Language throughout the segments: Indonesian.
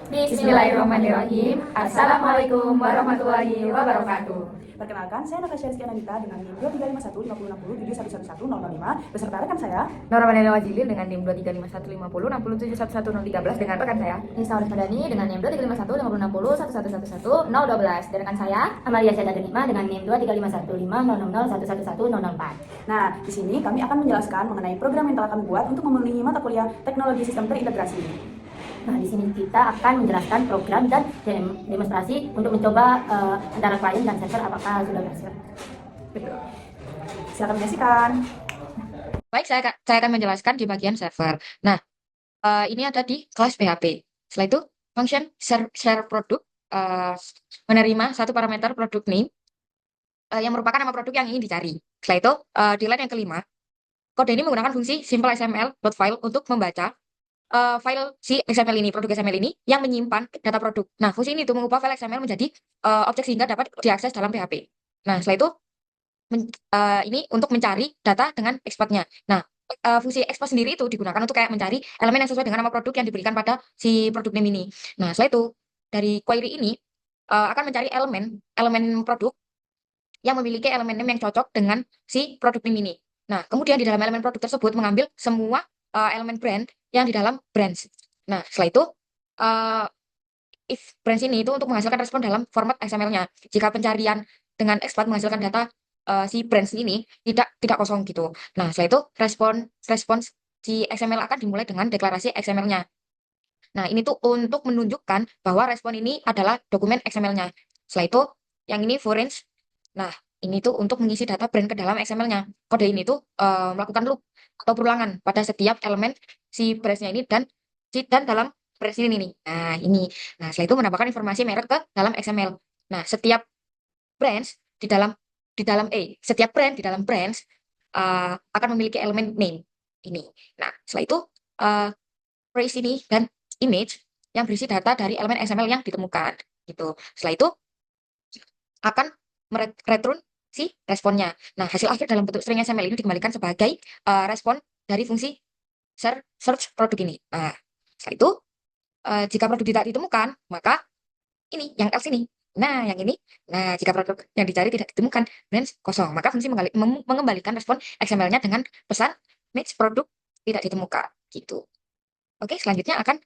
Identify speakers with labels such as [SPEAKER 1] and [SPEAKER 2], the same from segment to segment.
[SPEAKER 1] Bismillahirrahmanirrahim. Assalamualaikum warahmatullahi wabarakatuh.
[SPEAKER 2] Perkenalkan, saya Natasha Rizky Anandita dengan NIM 2351 5060 beserta rekan saya
[SPEAKER 1] Nora Vanessa Wajilin dengan NIM 2351 50 67111013 dengan rekan saya
[SPEAKER 3] Nisa Aulis Madani dengan NIM 2351 5060 1111 dan rekan saya Amalia Syahda Denima dengan NIM 2351 5000111104.
[SPEAKER 2] Nah, di sini kami akan menjelaskan mengenai program yang telah kami buat untuk memenuhi mata kuliah Teknologi Sistem Terintegrasi.
[SPEAKER 3] Nah, di sini kita akan menjelaskan program dan demonstrasi untuk mencoba antara klien dan server apakah sudah berhasil.
[SPEAKER 2] Silakan menyaksikan.
[SPEAKER 1] Baik, saya akan menjelaskan di bagian server. Nah, ini ada di kelas PHP. Setelah itu, function share produk menerima satu parameter produk name yang merupakan nama produk yang ingin dicari. Setelah itu, di line yang kelima, kode ini menggunakan fungsi simple XML.file untuk membaca file si XML ini, produk XML ini yang menyimpan data produk. Nah, fungsi ini itu mengubah file XML menjadi objek sehingga dapat diakses dalam PHP. Nah, setelah itu ini untuk mencari data dengan exportnya. Nah, fungsi export sendiri itu digunakan untuk kayak mencari elemen yang sesuai dengan nama produk yang diberikan pada si produk name ini. Nah, setelah itu dari query ini akan mencari elemen produk yang memiliki elemen name yang cocok dengan si produk name ini. Nah, kemudian di dalam elemen produk tersebut mengambil semua elemen brand yang di dalam brands. Nah, setelah itu if brands ini itu untuk menghasilkan respon dalam format XML-nya. Jika pencarian dengan export menghasilkan data si brands ini tidak kosong gitu. Nah, setelah itu respons si XML akan dimulai dengan deklarasi XML-nya. Nah, ini tuh untuk menunjukkan bahwa respon ini adalah dokumen XML-nya. Setelah itu, yang ini for range. Nah, ini tuh untuk mengisi data brand ke dalam XML-nya. Kode ini tuh melakukan loop atau perulangan pada setiap elemen si brands-nya ini dan dalam brands ini nih. Nah, ini. Nah, setelah itu menambahkan informasi merek ke dalam XML. Nah, setiap brands setiap brand di dalam brands akan memiliki elemen name ini. Nah, setelah itu trace ini dan image yang berisi data dari elemen XML yang ditemukan gitu. Setelah itu akan mereturn si responnya. Nah, hasil akhir dalam bentuk string XML ini dikembalikan sebagai respon dari fungsi search produk ini. Nah, setelah itu jika produk tidak ditemukan, maka ini yang else ini. Nah, yang ini. Nah, jika produk yang dicari tidak ditemukan, branch kosong, maka fungsi mengembalikan respon XML-nya dengan pesan match produk tidak ditemukan gitu. Oke, selanjutnya akan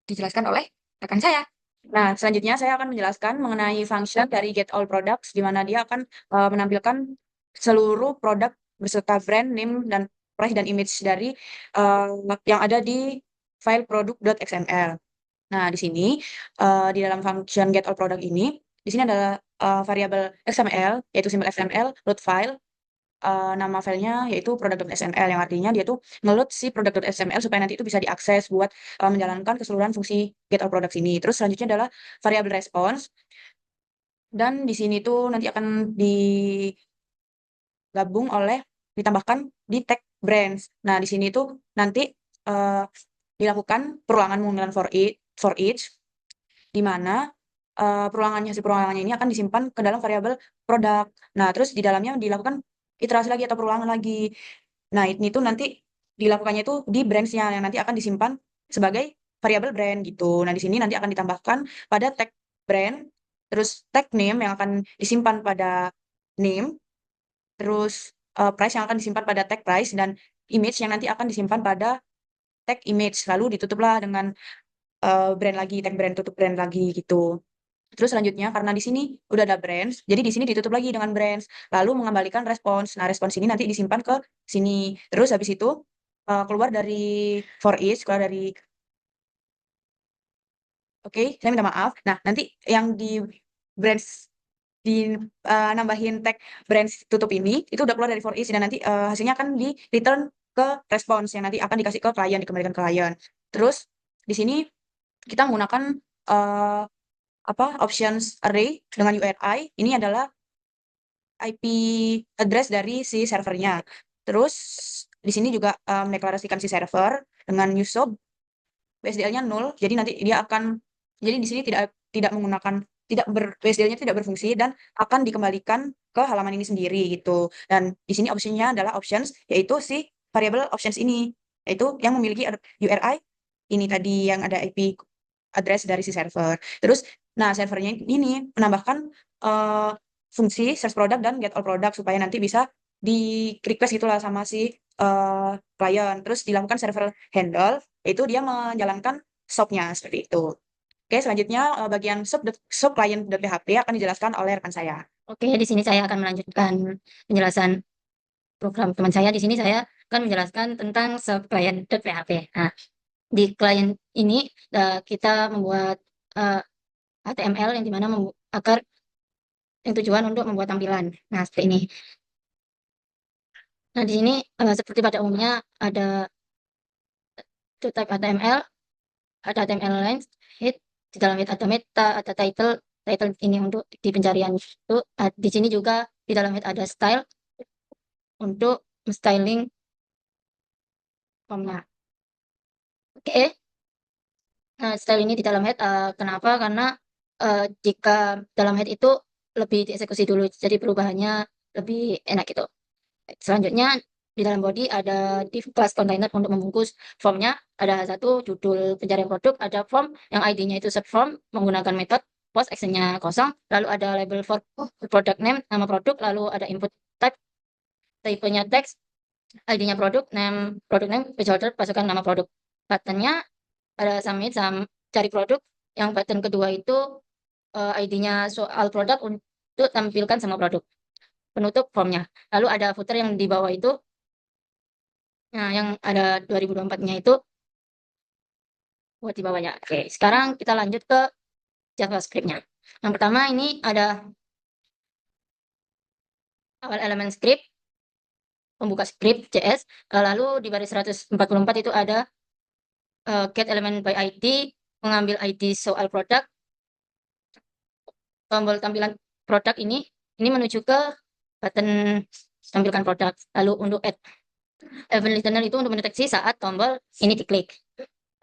[SPEAKER 1] dijelaskan oleh rekan saya.
[SPEAKER 2] Nah, selanjutnya saya akan menjelaskan mengenai function dari get all products, di mana dia akan menampilkan seluruh produk beserta brand name dan price dan image dari yang ada di file produk.xml. Nah, di sini di dalam function get all product ini, di sini adalah variabel XML, yaitu simbol XML, load file, nama filenya yaitu product.xml, yang artinya dia tuh ngeload si product.xml supaya nanti itu bisa diakses buat menjalankan keseluruhan fungsi get all products ini. Terus selanjutnya adalah variabel response, dan di sini tuh nanti akan digabung oleh ditambahkan di tag brands. Nah, di sini tuh nanti dilakukan perulangan menggunakan for each, di mana si perulangannya ini akan disimpan ke dalam variabel produk. Nah, terus di dalamnya dilakukan iterasi lagi atau perulangan lagi. Nah, ini tuh nanti dilakukannya itu di brands-nya yang nanti akan disimpan sebagai variabel brand gitu. Nah, di sini nanti akan ditambahkan pada tag brand, terus tag name yang akan disimpan pada name, terus price yang akan disimpan pada tag price, dan image yang nanti akan disimpan pada tag image. Lalu ditutuplah dengan brand lagi, tag brand, tutup brand lagi gitu. Terus selanjutnya karena di sini udah ada brands, jadi di sini ditutup lagi dengan brands, lalu mengembalikan respons. Nah, respons ini nanti disimpan ke sini. Terus habis itu keluar dari for each, keluar dari oke, saya minta maaf. Nah, nanti yang di brands di nambahin tag brands tutup ini itu udah keluar dari for each, dan nanti hasilnya akan di return ke respons yang nanti akan dikasih ke klien, dikembalikan ke klien. Terus di sini kita menggunakan uh, options array dengan URI. Ini adalah IP address dari si servernya. Terus di sini juga mendeklarasikan si server dengan useob WSDL-nya 0. Jadi nanti dia akan, jadi di sini tidak menggunakan, WSDL-nya tidak berfungsi dan akan dikembalikan ke halaman ini sendiri gitu. Dan di sini optionnya adalah options, yaitu si variable options ini, yaitu yang memiliki URI ini tadi yang ada IP address dari si server. Terus, nah servernya ini menambahkan fungsi search product dan get all product supaya nanti bisa di request gitulah sama si klien. Terus dilakukan server handle, itu dia menjalankan SOAP-nya seperti itu. Oke, selanjutnya bagian sub client.php akan dijelaskan oleh rekan saya.
[SPEAKER 3] Oke, di sini saya akan melanjutkan penjelasan program teman saya. Di sini saya akan menjelaskan tentang subclient.php. Nah, di klien ini kita membuat HTML yang dimana agar yang tujuan untuk membuat tampilan. Nah, seperti ini. Nah, di sini seperti pada umumnya ada type HTML, ada HTML length, head, di dalam head ada meta, ada title ini untuk di pencarian itu. Di sini juga di dalam head ada style untuk styling formnya. Oke. Nah, style ini di dalam head kenapa? Karena jika dalam head itu lebih dieksekusi dulu, jadi perubahannya lebih enak gitu. Selanjutnya di dalam body ada div class container untuk membungkus formnya. Ada satu judul pencarian produk, ada form yang ID-nya itu subform menggunakan metode post actionnya kosong, lalu ada label for product name nama produk, lalu ada input type tipenya text, ID-nya produk name page order pasukan nama produk. Buttonnya ada submit cari produk. Yang button kedua itu ID-nya soal produk untuk tampilkan semua produk. Penutup formnya. Lalu ada footer yang di bawah itu. Nah, yang ada 2024-nya itu buat di bawahnya. Oke, sekarang kita lanjut ke JavaScript-nya. Yang pertama ini ada awal elemen script, pembuka script JS, lalu di baris 144 itu ada get element by ID, mengambil ID soal produk, tombol tampilan produk ini menuju ke button tampilkan produk. Lalu untuk add event listener itu untuk mendeteksi saat tombol ini diklik.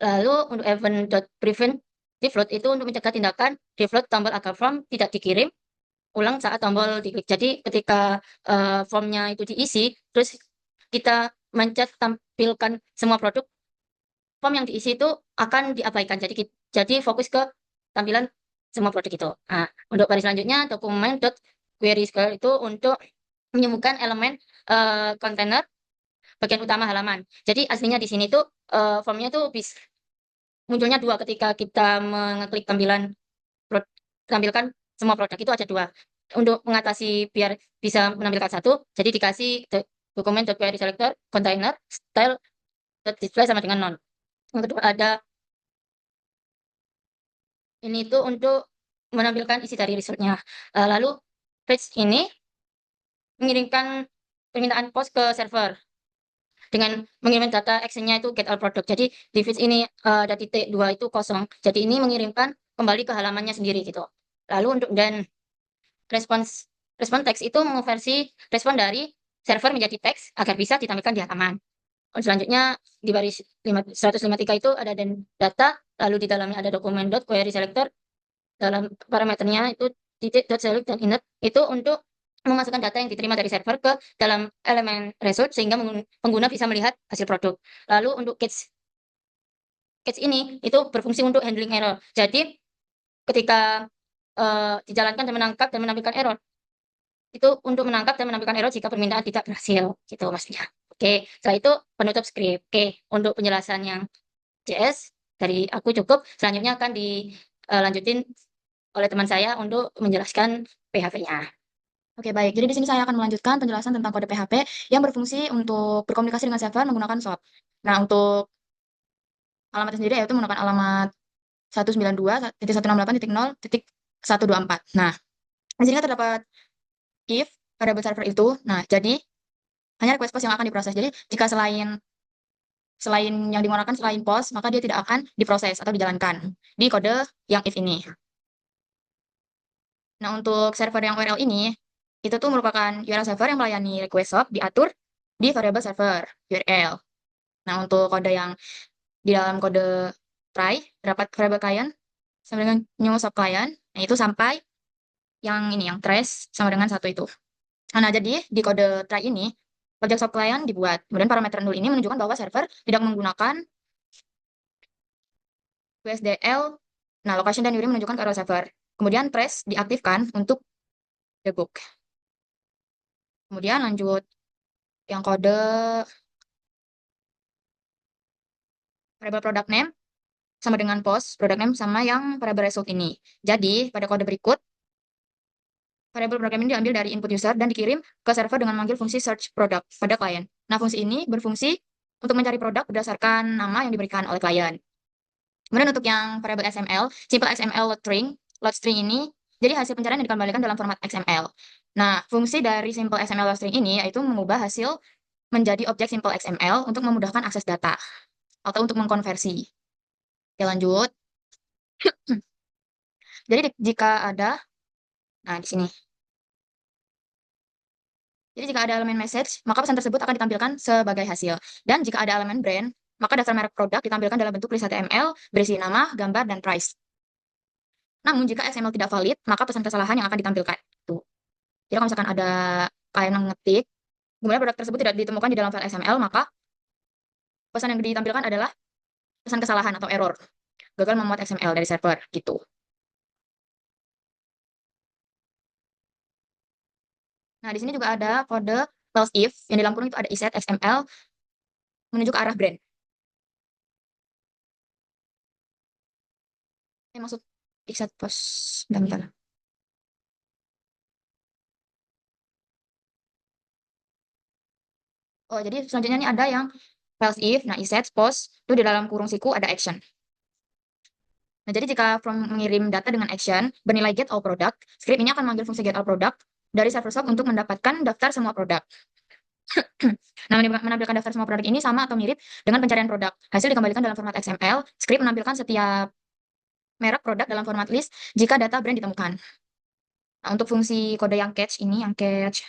[SPEAKER 3] Lalu untuk event.prevent defloat itu untuk mencegah tindakan defloat tombol agar form tidak dikirim ulang saat tombol diklik. Jadi ketika formnya itu diisi, terus kita mencet tampilkan semua produk, form yang diisi itu akan diabaikan. Jadi fokus ke tampilan semua produk itu. Nah, untuk baris selanjutnya document.querySQL itu untuk menyembuhkan elemen kontainer bagian utama halaman. Jadi aslinya di sini tuh formnya tuh munculnya dua ketika kita mengeklik tampilkan semua produk itu ada dua. Untuk mengatasi biar bisa menampilkan satu, jadi dikasih document.querySelector container style display sama dengan none. Yang kedua ada ini tuh untuk menampilkan isi dari resultnya. Lalu page ini mengirimkan permintaan post ke server dengan mengirimkan data actionnya itu get all product. Jadi di page ini ada titik 2 itu kosong. Jadi ini mengirimkan kembali ke halamannya sendiri gitu. Lalu untuk dan respon teks itu mengonversi respon dari server menjadi teks agar bisa ditampilkan di halaman. Selanjutnya di baris 153 itu ada data, lalu di dalamnya ada document.querySelector, dalam parameternya itu titik.select dan init itu untuk memasukkan data yang diterima dari server ke dalam elemen result sehingga pengguna bisa melihat hasil produk. Lalu untuk catch ini itu berfungsi untuk handling error. Jadi ketika dijalankan dan menangkap dan menampilkan error, itu untuk menangkap dan menampilkan error jika permintaan tidak berhasil, gitu maksudnya. Oke, setelah itu penutup script. Oke, untuk penjelasan yang JS dari aku cukup. Selanjutnya akan dilanjutin oleh teman saya untuk menjelaskan PHP-nya.
[SPEAKER 1] Oke, baik. Jadi di sini saya akan melanjutkan penjelasan tentang kode PHP yang berfungsi untuk berkomunikasi dengan server menggunakan SOAP. Nah, untuk alamatnya sendiri yaitu menggunakan alamat 192.168.0.124. Nah, di sini terdapat if variable server itu. Nah, jadi hanya request post yang akan diproses. Jadi jika selain yang digunakan selain post, maka dia tidak akan diproses atau dijalankan di kode yang if ini. Nah, untuk server yang URL ini, itu tuh merupakan URL server yang melayani request SOAP diatur di variable server URL. Nah, untuk kode yang di dalam kode try, terdapat variable client sama dengan new SOAP client, nah itu sampai yang ini, yang trace sama dengan satu itu. Nah, jadi di kode try ini, objek SOAP client dibuat. Kemudian parameter nul ini menunjukkan bahwa server tidak menggunakan USDL Nah, location dan URI menunjukkan ke URL server. Kemudian trace diaktifkan untuk debug. Kemudian lanjut yang kode variable product name sama dengan post product name sama yang variable result ini. Jadi, pada kode berikut, variable product name ini diambil dari input user dan dikirim ke server dengan memanggil fungsi search product pada klien. Nah, fungsi ini berfungsi untuk mencari produk berdasarkan nama yang diberikan oleh klien. Kemudian untuk yang variable XML, simple XML load string ini, jadi hasil pencarian yang dikembalikan dalam format XML. Nah, fungsi dari simple XML load string ini yaitu mengubah hasil menjadi objek simple XML untuk memudahkan akses data atau untuk mengkonversi. Oke, lanjut. Jadi jika ada, nah di sini. Jadi jika ada elemen message, maka pesan tersebut akan ditampilkan sebagai hasil. Dan jika ada elemen brand, maka daftar merek produk ditampilkan dalam bentuk list HTML berisi nama, gambar, dan price. Namun jika XML tidak valid, maka pesan kesalahan yang akan ditampilkan. Tuh. Jadi kalau misalkan ada klien ngetik, kemudian produk tersebut tidak ditemukan di dalam file XML, maka pesan yang ditampilkan adalah pesan kesalahan atau error. Gagal memuat XML dari server, gitu. Nah, di sini juga ada kode else if, yang di dalam kurung itu ada iset XML menuju ke arah brand. Ini maksud iset post, bentar. Oh, jadi selanjutnya ini ada yang else if, nah iset post, itu di dalam kurung siku ada action. Nah, jadi jika from mengirim data dengan action bernilai get all product, script ini akan memanggil fungsi get all product dari server shop untuk mendapatkan daftar semua produk. Nah, menampilkan daftar semua produk ini sama atau mirip dengan pencarian produk. Hasil dikembalikan dalam format XML. Script menampilkan setiap merek produk dalam format list jika data brand ditemukan. Nah, untuk fungsi kode yang catch ini, yang catch.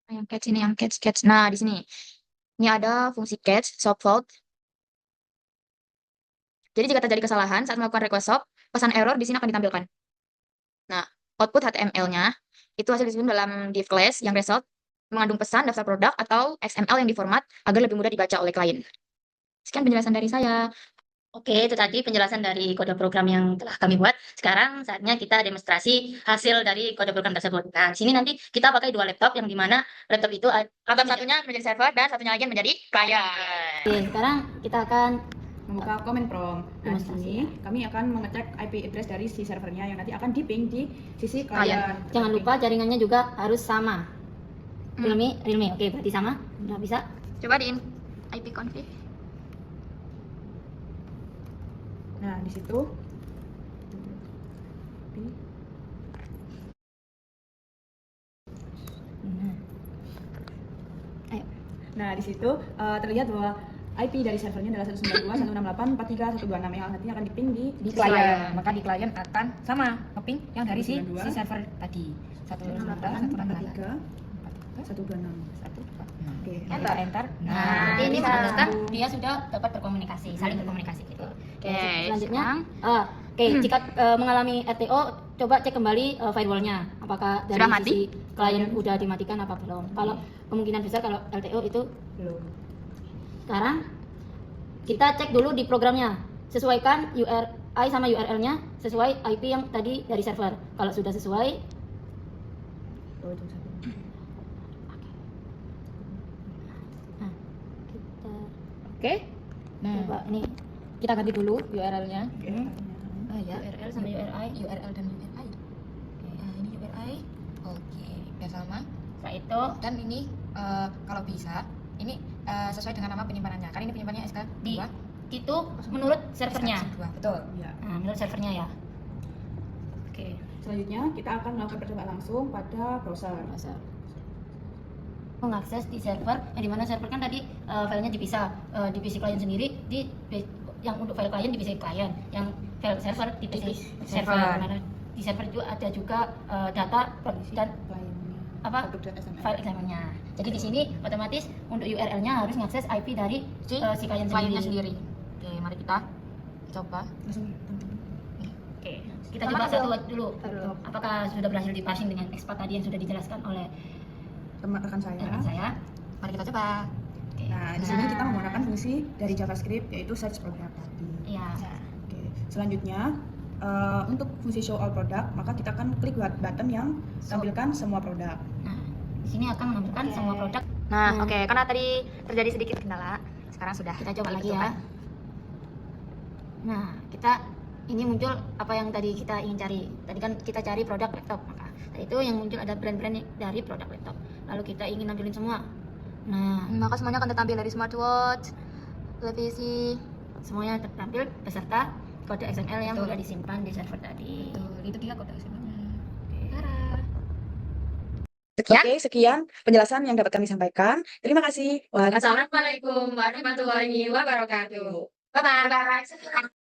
[SPEAKER 1] Yang catch ini, yang catch. Nah, di sini. Ini ada fungsi catch, swap fault. Jadi jika terjadi kesalahan saat melakukan request swap, pesan error di sini akan ditampilkan. Nah, output HTML-nya itu hasil disimpan dalam div class yang result mengandung pesan daftar produk atau XML yang diformat agar lebih mudah dibaca oleh klien. Sekian penjelasan dari saya.
[SPEAKER 3] Oke, itu tadi penjelasan dari kode program yang telah kami buat. Sekarang saatnya kita demonstrasi hasil dari kode program tersebut. Nah, di sini nanti kita pakai dua laptop yang dimana laptop itu
[SPEAKER 1] Laptop satunya menjadi server dan satunya lagi menjadi klien.
[SPEAKER 3] Oke, sekarang kita akan
[SPEAKER 2] Membuka comment prompt. Nah, di
[SPEAKER 3] Demonstrasi,
[SPEAKER 2] sini
[SPEAKER 3] ya.
[SPEAKER 2] kami akan mengecek IP address dari si servernya yang nanti akan di-ping di sisi
[SPEAKER 1] Klien.
[SPEAKER 2] klien.
[SPEAKER 3] jangan lupa jaringannya juga harus sama.
[SPEAKER 1] Hmm.
[SPEAKER 3] Realme. Oke, berarti sama. Udah bisa.
[SPEAKER 1] Coba di IP config.
[SPEAKER 2] Nah, di situ Nah, di situ terlihat bahwa IP dari servernya adalah 192.168.43.126 yang nanti akan di-ping di
[SPEAKER 1] Klien. Maka di klien akan sama nge-ping yang dari si
[SPEAKER 2] 192.
[SPEAKER 1] server tadi.
[SPEAKER 2] 168.43.126. Oke.
[SPEAKER 1] Enter.
[SPEAKER 3] Nah,
[SPEAKER 1] Nah,
[SPEAKER 3] ini
[SPEAKER 1] bisa.
[SPEAKER 3] menandakan dia sudah dapat berkomunikasi, saling berkomunikasi gitu.
[SPEAKER 1] Oke,
[SPEAKER 3] Selanjutnya,
[SPEAKER 1] sekarang
[SPEAKER 3] jika mengalami RTO, coba cek kembali firewallnya, apakah dari
[SPEAKER 1] Sudah mati?
[SPEAKER 3] sisi klien udah dimatikan apa belum. Kalau kemungkinan besar kalau LTO itu
[SPEAKER 2] Belum.
[SPEAKER 3] sekarang kita cek dulu di programnya, sesuaikan URI sama URL-nya sesuai IP yang tadi dari server. Kalau sudah sesuai,
[SPEAKER 2] Oh, itu satu.
[SPEAKER 3] nah kita
[SPEAKER 1] Oke. Nah,
[SPEAKER 3] coba ini
[SPEAKER 1] kita ganti dulu URL-nya.
[SPEAKER 2] Oke.
[SPEAKER 1] Oh ya,
[SPEAKER 3] URL sama URI.
[SPEAKER 1] URL dan URI. Ini URI. Oke, udah sama.
[SPEAKER 3] Setelah itu
[SPEAKER 1] Dan ini kalau bisa, ini sesuai dengan nama penyimpanannya. Karena ini penyimpanannya SK2.
[SPEAKER 3] di itu menurut servernya.
[SPEAKER 1] SK2, betul.
[SPEAKER 2] Ya.
[SPEAKER 3] Nah, menurut servernya ya. Oke.
[SPEAKER 2] Selanjutnya kita akan melakukan percobaan langsung pada browser.
[SPEAKER 3] Mengakses di server, yang dimana server kan tadi filenya dipisah di PC klien sendiri, yang untuk file klien di PC klien, yang file server di PC server. Dimana di server juga ada juga data dan
[SPEAKER 2] Kliennya.
[SPEAKER 3] apa
[SPEAKER 2] .xml.
[SPEAKER 3] file XML-nya. Jadi di sini otomatis untuk URL-nya harus mengakses IP dari si klien
[SPEAKER 1] Kliennya
[SPEAKER 3] sendiri.
[SPEAKER 1] sendiri. Oke, mari kita coba.
[SPEAKER 2] Langsung.
[SPEAKER 3] Oke, kita
[SPEAKER 1] Pertama
[SPEAKER 3] coba
[SPEAKER 1] kita
[SPEAKER 3] satu dulu. Apakah sudah berhasil diparsing dengan expat tadi yang sudah dijelaskan oleh
[SPEAKER 2] teman rekan saya.
[SPEAKER 1] Rekan saya. Mari kita coba. Oke.
[SPEAKER 2] Nah, di sini kita menggunakan fungsi dari JavaScript yaitu search product tadi.
[SPEAKER 3] Iya.
[SPEAKER 2] Oke, selanjutnya untuk fungsi show all product, maka kita akan klik button yang tampilkan semua produk.
[SPEAKER 3] Nah, di sini akan menampilkan
[SPEAKER 1] Oke.
[SPEAKER 3] semua produk.
[SPEAKER 1] Nah, oke, karena tadi terjadi sedikit kendala, sekarang sudah
[SPEAKER 3] Kita coba lagi
[SPEAKER 1] dibutuhkan.
[SPEAKER 3] ya. Nah, kita ini muncul apa yang tadi kita ingin cari. Tadi kan kita cari produk laptop, maka dari itu yang muncul ada brand-brand dari produk laptop. Lalu kita ingin nampilin semua. Nah,
[SPEAKER 1] Maka semuanya akan tertampil dari smartwatch, televisi.
[SPEAKER 3] semuanya tertampil beserta kode XML yang
[SPEAKER 1] Betul.
[SPEAKER 3] sudah disimpan di server tadi.
[SPEAKER 1] Itu dia kode XML-nya.
[SPEAKER 2] Oke, sekian penjelasan yang dapat kami sampaikan. Terima kasih.
[SPEAKER 1] Assalamualaikum warahmatullahi wabarakatuh. Bye-bye.